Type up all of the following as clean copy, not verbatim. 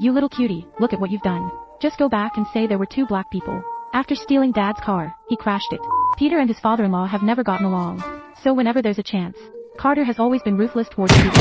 you little cutie, look at what you've done. Just go back and say there were two black people. After stealing Dad's car, he crashed it. Peter and his father-in-law have never gotten along. So whenever there's a chance, Carter has always been ruthless towards people.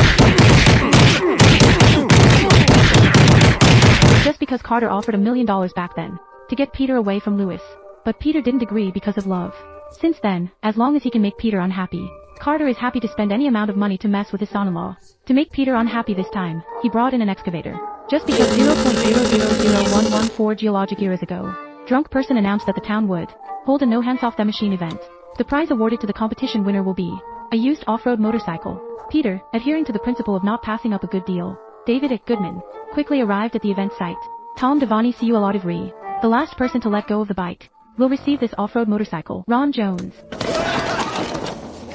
Just because Carter offered $1 million back then, to get Peter away from Louis. But Peter didn't agree because of love. Since then, as long as he can make Peter unhappy, Carter is happy to spend any amount of money to mess with his son-in-law. To make Peter unhappy this time, he brought in an excavator. Just because 0.000114 geologic years ago, drunk person announced that the town would hold a no hands off the machine event. The prize awarded to the competition winner will be a used off-road motorcycle. Peter, adhering to the principle of not passing up a good deal, David Goodman, quickly arrived at the event site. Tom Devani Culadivri, the last person to let go of the bike, will receive this off-road motorcycle. Ron Jones.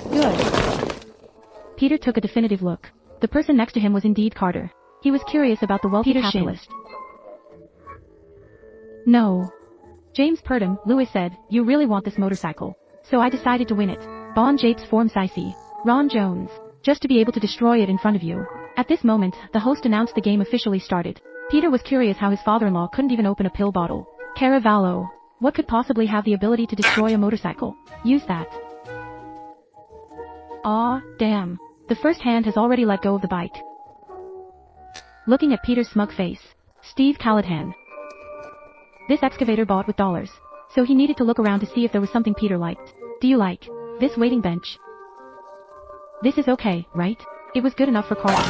Good. Peter took a definitive look. The person next to him was indeed Carter. He was curious about the wealthy capitalist. No. James Purdom, Louis said, you really want this motorcycle. So I decided to win it. Bon Japes form Sicey. Ron Jones. Just to be able to destroy it in front of you. At this moment, the host announced the game officially started. Peter was curious how his father-in-law couldn't even open a pill bottle. Caravallo. What could possibly have the ability to destroy a motorcycle? Use that. Aw, damn. The first hand has already let go of the bike. Looking at Peter's smug face. Steve Callahan. This excavator bought with dollars. So he needed to look around to see if there was something Peter liked. Do you like this waiting bench? This is okay, right? It was good enough for Carter.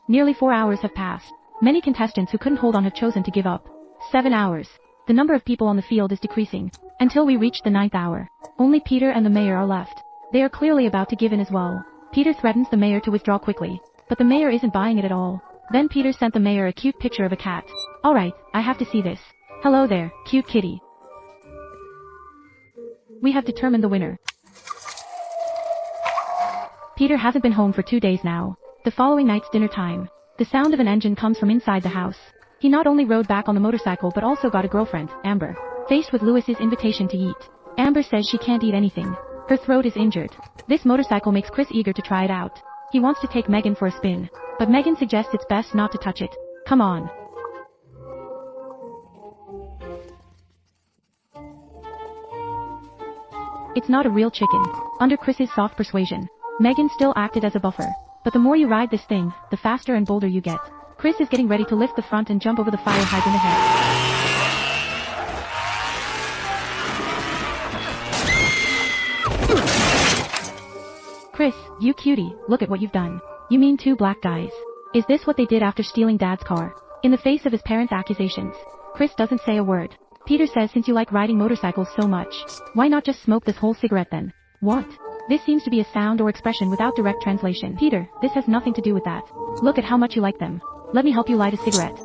Nearly 4 hours have passed. Many contestants who couldn't hold on have chosen to give up. 7 hours. The number of people on the field is decreasing. Until we reach the 9th hour. Only Peter and the mayor are left. They are clearly about to give in as well. Peter threatens the mayor to withdraw quickly. But the mayor isn't buying it at all. Then Peter sent the mayor a cute picture of a cat. Alright, I have to see this. Hello there, cute kitty. We have determined the winner. Peter hasn't been home for 2 days now. The following night's dinner time. The sound of an engine comes from inside the house. He not only rode back on the motorcycle but also got a girlfriend, Amber. Faced with Louis's invitation to eat, Amber says she can't eat anything. Her throat is injured. This motorcycle makes Chris eager to try it out. He wants to take Megan for a spin. But Megan suggests it's best not to touch it. Come on. It's not a real chicken. Under Chris's soft persuasion, Megan still acted as a buffer. But the more you ride this thing, the faster and bolder you get. Chris is getting ready to lift the front and jump over the fire hydrant ahead. Chris, you cutie, look at what you've done. You mean 2 black guys? Is this what they did after stealing Dad's car? In the face of his parents' accusations, Chris doesn't say a word. Peter says since you like riding motorcycles so much, why not just smoke this whole cigarette then? What? This seems to be a sound or expression without direct translation. Peter, this has nothing to do with that. Look at how much you like them. Let me help you light a cigarette.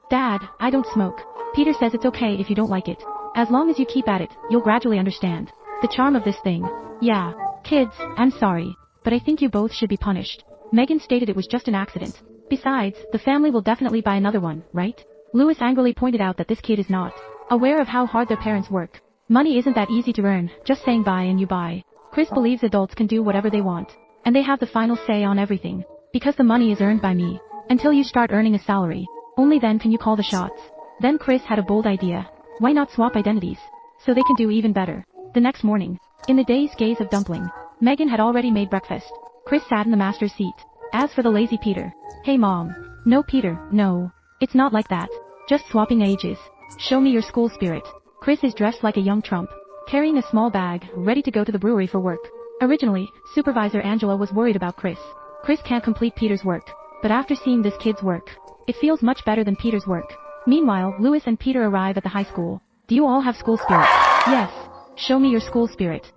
Dad, I don't smoke. Peter says it's okay if you don't like it. As long as you keep at it, you'll gradually understand the charm of this thing. Yeah. Kids, I'm sorry, but I think you both should be punished. Megan stated it was just an accident. Besides, the family will definitely buy another one, right? Louis angrily pointed out that this kid is not aware of how hard their parents work. Money isn't that easy to earn, just saying buy and you buy. Chris believes adults can do whatever they want. And they have the final say on everything. Because the money is earned by me. Until you start earning a salary. Only then can you call the shots. Then Chris had a bold idea. Why not swap identities? So they can do even better. The next morning, in the day's gaze of dumpling, Megan had already made breakfast. Chris sat in the master's seat. As for the lazy Peter. Hey mom. No Peter, no. It's not like that. Just swapping ages. Show me your school spirit. Chris is dressed like a young Trump. Carrying a small bag, ready to go to the brewery for work. Originally, Supervisor Angela was worried about Chris. Chris can't complete Peter's work. But after seeing this kid's work, it feels much better than Peter's work. Meanwhile, Louis and Peter arrive at the high school. Do you all have school spirit? Yes. Show me your school spirit.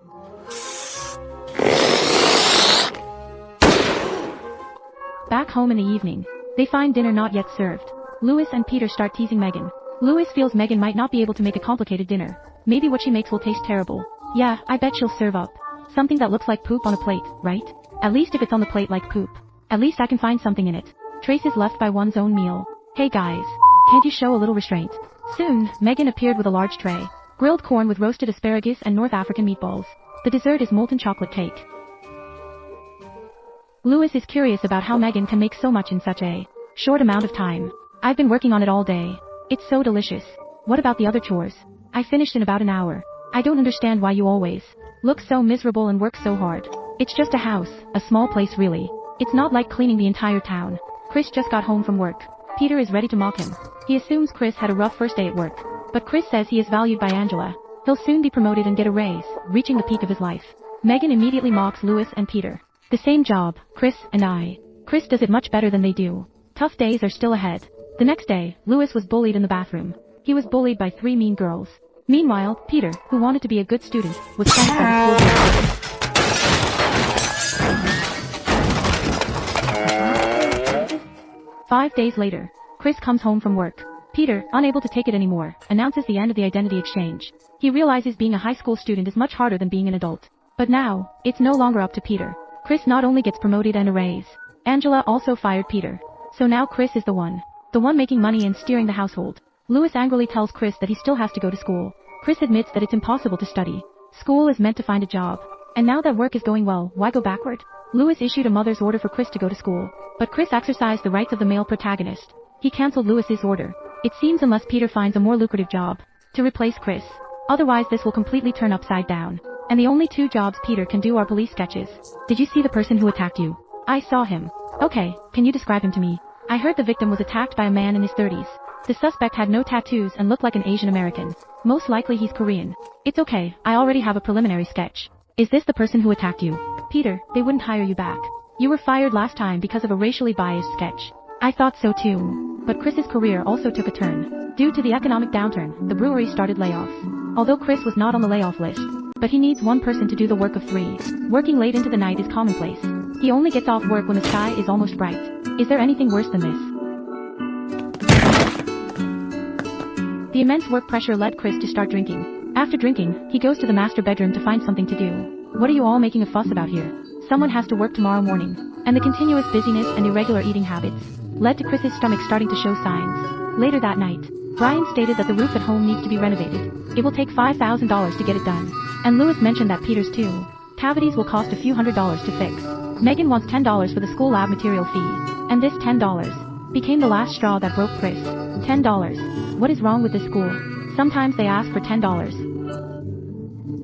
Back home in the evening, they find dinner not yet served. Louis and Peter start teasing Megan. Louis feels Megan might not be able to make a complicated dinner. Maybe what she makes will taste terrible. Yeah, I bet she'll serve up something that looks like poop on a plate, right? At least if it's on the plate like poop. At least I can find something in it. Traces left by one's own meal. Hey guys, can't you show a little restraint? Soon, Megan appeared with a large tray. Grilled corn with roasted asparagus and North African meatballs. The dessert is molten chocolate cake. Louis is curious about how Megan can make so much in such a short amount of time. I've been working on it all day. It's so delicious. What about the other chores? I finished in about an hour. I don't understand why you always look so miserable and work so hard. It's just a house, a small place really. It's not like cleaning the entire town. Chris just got home from work. Peter is ready to mock him. He assumes Chris had a rough first day at work. But Chris says he is valued by Angela. He'll soon be promoted and get a raise, reaching the peak of his life. Megan immediately mocks Louis and Peter. The same job, Chris and I. Chris does it much better than they do. Tough days are still ahead. The next day, Louis was bullied in the bathroom. He was bullied by 3 mean girls. Meanwhile, Peter, who wanted to be a good student, was sent by the school. 5 days later, Chris comes home from work. Peter, unable to take it anymore, announces the end of the identity exchange. He realizes being a high school student is much harder than being an adult. But now, it's no longer up to Peter. Chris not only gets promoted and a raise. Angela also fired Peter. So now Chris is the one making money and steering the household. Louis angrily tells Chris that he still has to go to school. Chris admits that it's impossible to study. School is meant to find a job. And now that work is going well, why go backward? Louis issued a mother's order for Chris to go to school. But Chris exercised the rights of the male protagonist. He cancelled Louis's order. It seems unless Peter finds a more lucrative job to replace Chris. Otherwise this will completely turn upside down. And the only 2 jobs Peter can do are police sketches. Did you see the person who attacked you? I saw him. Okay, can you describe him to me? I heard the victim was attacked by a man in his 30s. The suspect had no tattoos and looked like an Asian American. Most likely he's Korean. It's okay, I already have a preliminary sketch. Is this the person who attacked you? Peter, they wouldn't hire you back. You were fired last time because of a racially biased sketch. I thought so too. But Chris's career also took a turn. Due to the economic downturn, the brewery started layoffs. Although Chris was not on the layoff list. But he needs 1 person to do the work of 3. Working late into the night is commonplace. He only gets off work when the sky is almost bright. Is there anything worse than this? The immense work pressure led Chris to start drinking. After drinking, he goes to the master bedroom to find something to do. What are you all making a fuss about here? Someone has to work tomorrow morning. And the continuous busyness and irregular eating habits led to Chris's stomach starting to show signs. Later that night, Brian stated that the roof at home needs to be renovated. It will take $5,000 to get it done. And Louis mentioned that Peter's too. Cavities will cost a few $100s to fix. Megan wants $10 for the school lab material fee. And this $10 became the last straw that broke Chris. $10. What is wrong with this school? Sometimes they ask for $10.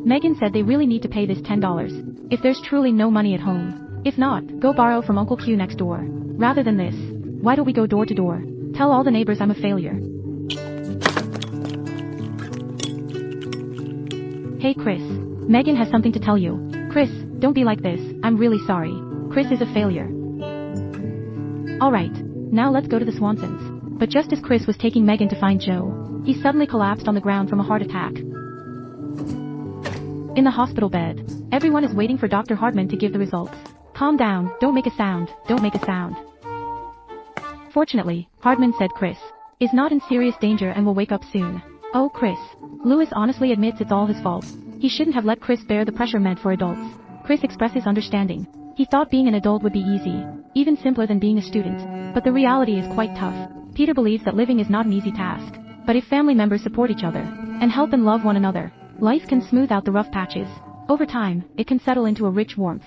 Megan said they really need to pay this $10. If there's truly no money at home. If not, go borrow from Uncle Q next door. Rather than this, why don't we go door to door? Tell all the neighbors I'm a failure. Hey Chris. Megan has something to tell you. Chris, don't be like this, I'm really sorry. Chris is a failure. Alright, now let's go to the Swansons. But just as Chris was taking Megan to find Joe, he suddenly collapsed on the ground from a heart attack. In the hospital bed, everyone is waiting for Dr. Hardman to give the results. Calm down, don't make a sound, don't make a sound. Fortunately, Hardman said Chris is not in serious danger and will wake up soon. Oh Chris. Louis honestly admits it's all his fault. He shouldn't have let Chris bear the pressure meant for adults. Chris expresses understanding. He thought being an adult would be easy, even simpler than being a student. But the reality is quite tough. Peter believes that living is not an easy task. But if family members support each other, and help and love one another, Life can smooth out the rough patches. Over time, it can settle into a rich warmth.